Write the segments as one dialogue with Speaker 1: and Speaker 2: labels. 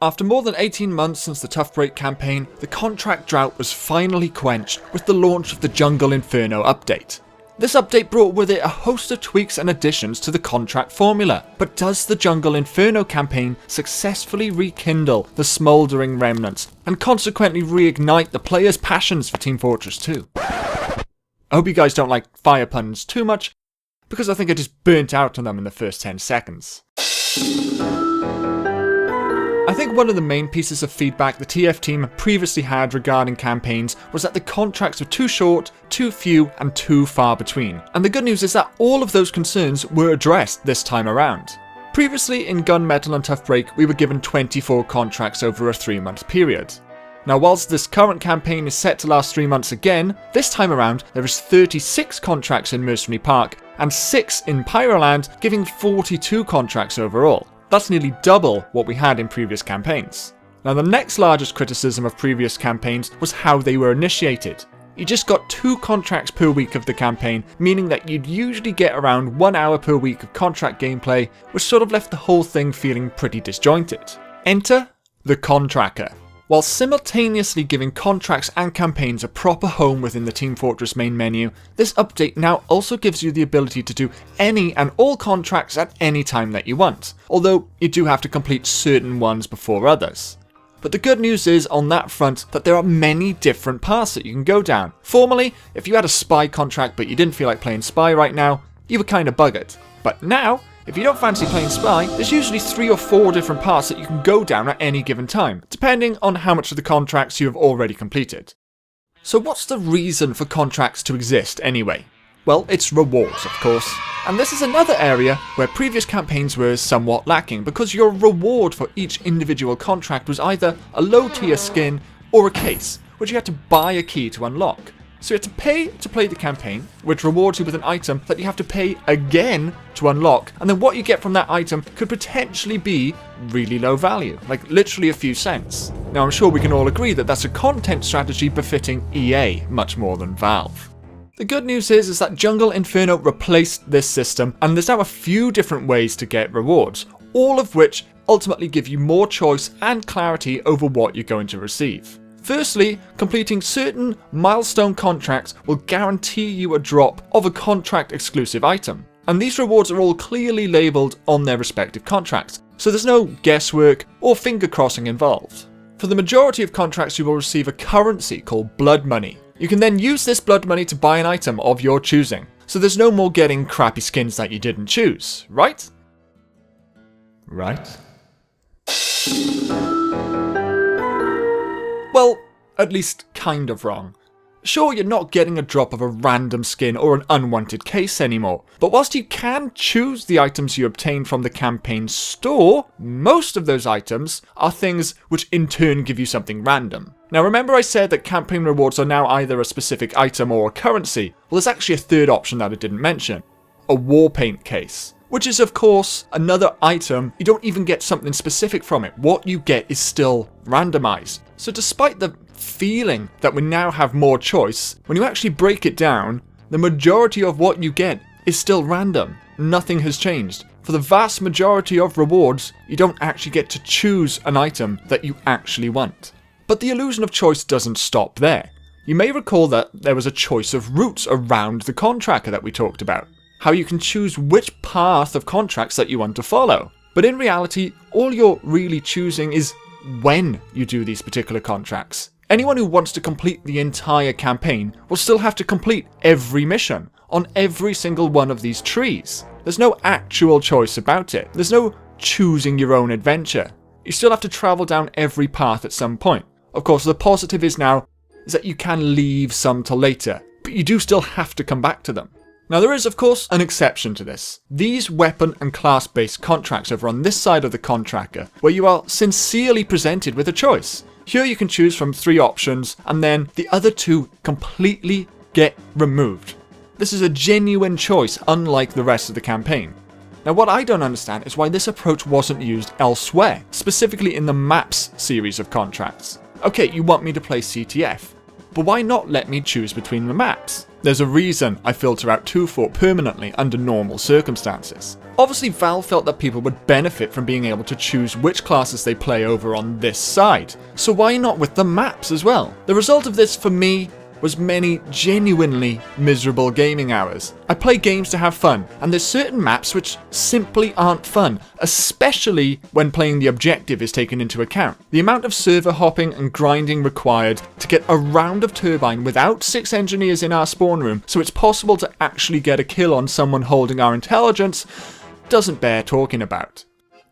Speaker 1: After more than 18 months since the Tough Break campaign, the contract drought was finally quenched with the launch of the Jungle Inferno update. This update brought with it a host of tweaks and additions to the contract formula, but does the Jungle Inferno campaign successfully rekindle the smouldering remnants and consequently reignite the players' passions for Team Fortress 2? I hope you guys don't like fire puns too much, because I think I just burnt out on them in the first 10 seconds. I think one of the main pieces of feedback the TF team previously had regarding campaigns was that the contracts were too short, too few, and too far between. And the good news is that all of those concerns were addressed this time around. Previously in Gunmetal and Tough Break, we were given 24 contracts over a 3-month period. Now whilst this current campaign is set to last 3 months again, this time around there is 36 contracts in Mercenary Park and 6 in Pyroland, giving 42 contracts overall. That's nearly double what we had in previous campaigns. Now the next largest criticism of previous campaigns was how they were initiated. You just got 2 contracts per week of the campaign, meaning that you'd usually get around 1 hour per week of contract gameplay, which sort of left the whole thing feeling pretty disjointed. Enter the Contractor. While simultaneously giving contracts and campaigns a proper home within the Team Fortress main menu, this update now also gives you the ability to do any and all contracts at any time that you want, although you do have to complete certain ones before others. But the good news is on that front that there are many different paths that you can go down. Formerly, if you had a spy contract but you didn't feel like playing spy right now, you were kind of buggered. But now, if you don't fancy playing spy, there's usually 3 or 4 different paths that you can go down at any given time, depending on how much of the contracts you have already completed. So what's the reason for contracts to exist anyway? Well, it's rewards, of course. And this is another area where previous campaigns were somewhat lacking, because your reward for each individual contract was either a low tier skin or a case, which you had to buy a key to unlock. So you had to pay to play the campaign, which rewards you with an item that you have to pay again to unlock, and then what you get from that item could potentially be really low value, like literally a few cents. Now I'm sure we can all agree that that's a content strategy befitting EA much more than Valve. The good news is that Jungle Inferno replaced this system, and there's now a few different ways to get rewards, all of which ultimately give you more choice and clarity over what you're going to receive. Firstly, completing certain milestone contracts will guarantee you a drop of a contract exclusive item. And these rewards are all clearly labelled on their respective contracts, so there's no guesswork or finger crossing involved. For the majority of contracts you will receive a currency called blood money. You can then use this blood money to buy an item of your choosing, so there's no more getting crappy skins that you didn't choose, right? Right? Well, at least kind of wrong. Sure, you're not getting a drop of a random skin or an unwanted case anymore, but whilst you can choose the items you obtain from the campaign store, most of those items are things which in turn give you something random. Now remember I said that campaign rewards are now either a specific item or a currency? Well, there's actually a third option that I didn't mention. A war paint case. Which is of course another item, you don't even get something specific from it. What you get is still randomized. So despite the feeling that we now have more choice, when you actually break it down, the majority of what you get is still random. Nothing has changed. For the vast majority of rewards, you don't actually get to choose an item that you actually want. But the illusion of choice doesn't stop there. You may recall that there was a choice of routes around the contractor that we talked about. How you can choose which path of contracts that you want to follow. But in reality, all you're really choosing is when you do these particular contracts. Anyone who wants to complete the entire campaign will still have to complete every mission on every single one of these trees. There's no actual choice about it. There's no choosing your own adventure. You still have to travel down every path at some point. Of course, the positive is that you can leave some till later, but you do still have to come back to them. Now there is of course an exception to this. These weapon and class based contracts over on this side of the contractor, where you are sincerely presented with a choice. Here you can choose from 3 options and then the other 2 completely get removed. This is a genuine choice unlike the rest of the campaign. Now what I don't understand is why this approach wasn't used elsewhere, specifically in the Maps series of contracts. Okay, you want me to play CTF. but why not let me choose between the maps? There's a reason I filter out 2-4 permanently under normal circumstances. Obviously Valve felt that people would benefit from being able to choose which classes they play over on this side, so why not with the maps as well? The result of this for me was many genuinely miserable gaming hours. I play games to have fun, and there's certain maps which simply aren't fun, especially when playing the objective is taken into account. The amount of server hopping and grinding required to get a round of Turbine without 6 engineers in our spawn room, so it's possible to actually get a kill on someone holding our intelligence, doesn't bear talking about.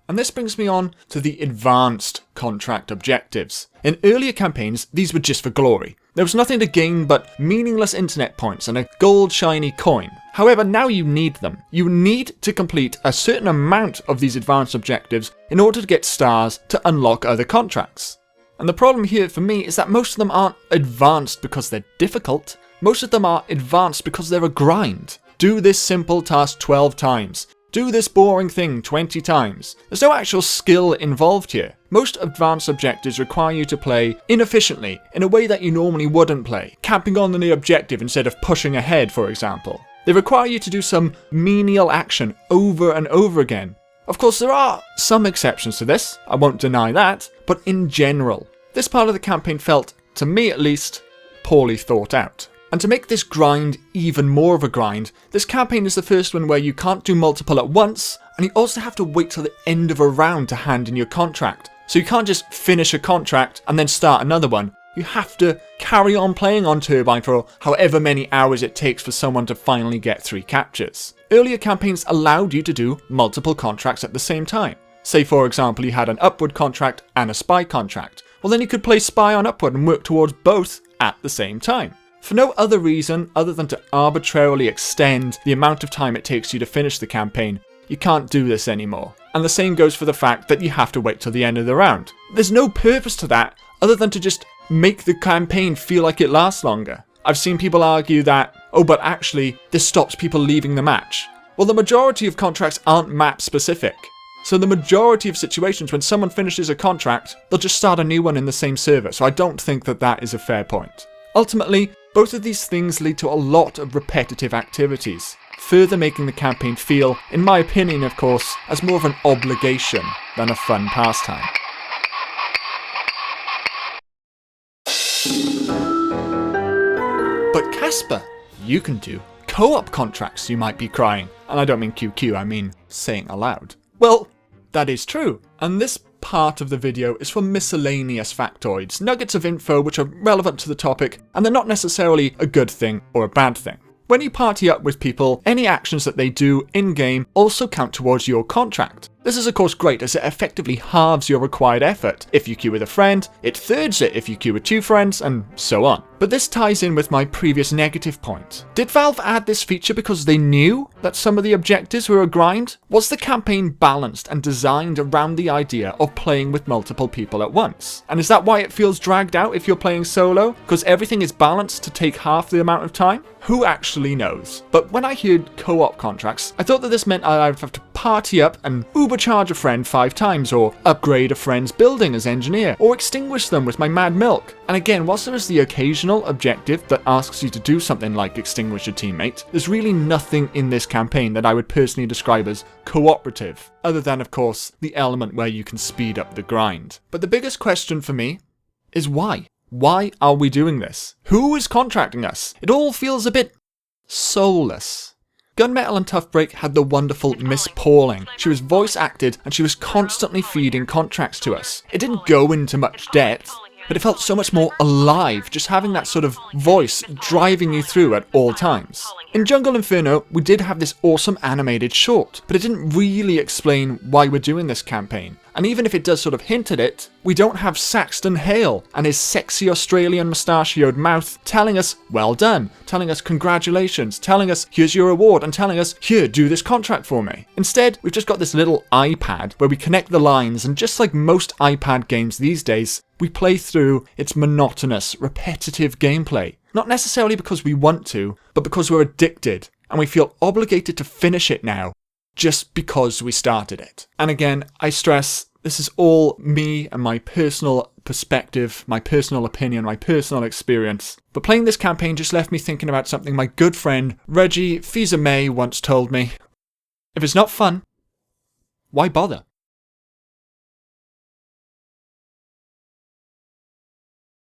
Speaker 1: And this brings me on to the advanced contract objectives. In earlier campaigns, these were just for glory. There was nothing to gain but meaningless internet points and a gold shiny coin. However, now you need them. You need to complete a certain amount of these advanced objectives in order to get stars to unlock other contracts. And the problem here for me is that most of them aren't advanced because they're difficult. Most of them are advanced because they're a grind. Do this simple task 12 times. Do this boring thing 20 times. There's no actual skill involved here. Most advanced objectives require you to play inefficiently, in a way that you normally wouldn't play, camping on the objective instead of pushing ahead, for example. They require you to do some menial action over and over again. Of course, there are some exceptions to this, I won't deny that, but in general, this part of the campaign felt, to me at least, poorly thought out. And to make this grind even more of a grind, this campaign is the first one where you can't do multiple at once, and you also have to wait till the end of a round to hand in your contract. So you can't just finish a contract and then start another one. You have to carry on playing on Turbine for however many hours it takes for someone to finally get 3 captures. Earlier campaigns allowed you to do multiple contracts at the same time. Say for example you had an Upward contract and a Spy contract. Well then you could play Spy on Upward and work towards both at the same time. For no other reason other than to arbitrarily extend the amount of time it takes you to finish the campaign, you can't do this anymore. And the same goes for the fact that you have to wait till the end of the round. There's no purpose to that other than to just make the campaign feel like it lasts longer. I've seen people argue that, oh but actually this stops people leaving the match. Well, the majority of contracts aren't map specific. So the majority of situations when someone finishes a contract, they'll just start a new one in the same server, so I don't think that that is a fair point. Ultimately, both of these things lead to a lot of repetitive activities, further making the campaign feel, in my opinion of course, as more of an obligation than a fun pastime. But Casper, you can do co-op contracts, you might be crying. And I don't mean QQ, I mean saying aloud. Well, that is true, and this part of the video is for miscellaneous factoids, nuggets of info which are relevant to the topic, and they're not necessarily a good thing or a bad thing. When you party up with people, any actions that they do in-game also count towards your contract. This is of course great as it effectively halves your required effort. If you queue with a friend, it thirds it if you queue with 2 friends, and so on. But this ties in with my previous negative point. Did Valve add this feature because they knew that some of the objectives were a grind? Was the campaign balanced and designed around the idea of playing with multiple people at once? And is that why it feels dragged out if you're playing solo? Because everything is balanced to take half the amount of time? Who actually knows? But when I heard co-op contracts, I thought that this meant I would have to party up and overcharge a friend 5 times, or upgrade a friend's building as engineer, or extinguish them with my mad milk. And again, whilst there is the occasional objective that asks you to do something like extinguish a teammate, there's really nothing in this campaign that I would personally describe as cooperative, other than of course the element where you can speed up the grind. But the biggest question for me is why? Why are we doing this? Who is contracting us? It all feels a bit soulless. Gunmetal and Tough Break had the wonderful Miss Pauling. She was voice acted and she was constantly feeding contracts to us. It didn't go into much depth, but it felt so much more alive, just having that sort of voice driving you through at all times. In Jungle Inferno, we did have this awesome animated short, but it didn't really explain why we're doing this campaign. And even if it does sort of hint at it, we don't have Saxton Hale and his sexy Australian mustachioed mouth telling us, well done, telling us congratulations, telling us, here's your reward, and telling us, here, do this contract for me. Instead, we've just got this little iPad where we connect the lines, and just like most iPad games these days, we play through its monotonous, repetitive gameplay. Not necessarily because we want to, but because we're addicted, and we feel obligated to finish it now, just because we started it. And again, I stress, this is all me and my personal perspective, my personal opinion, my personal experience. But playing this campaign just left me thinking about something my good friend Reggie Fils-Aimé once told me. If it's not fun, why bother?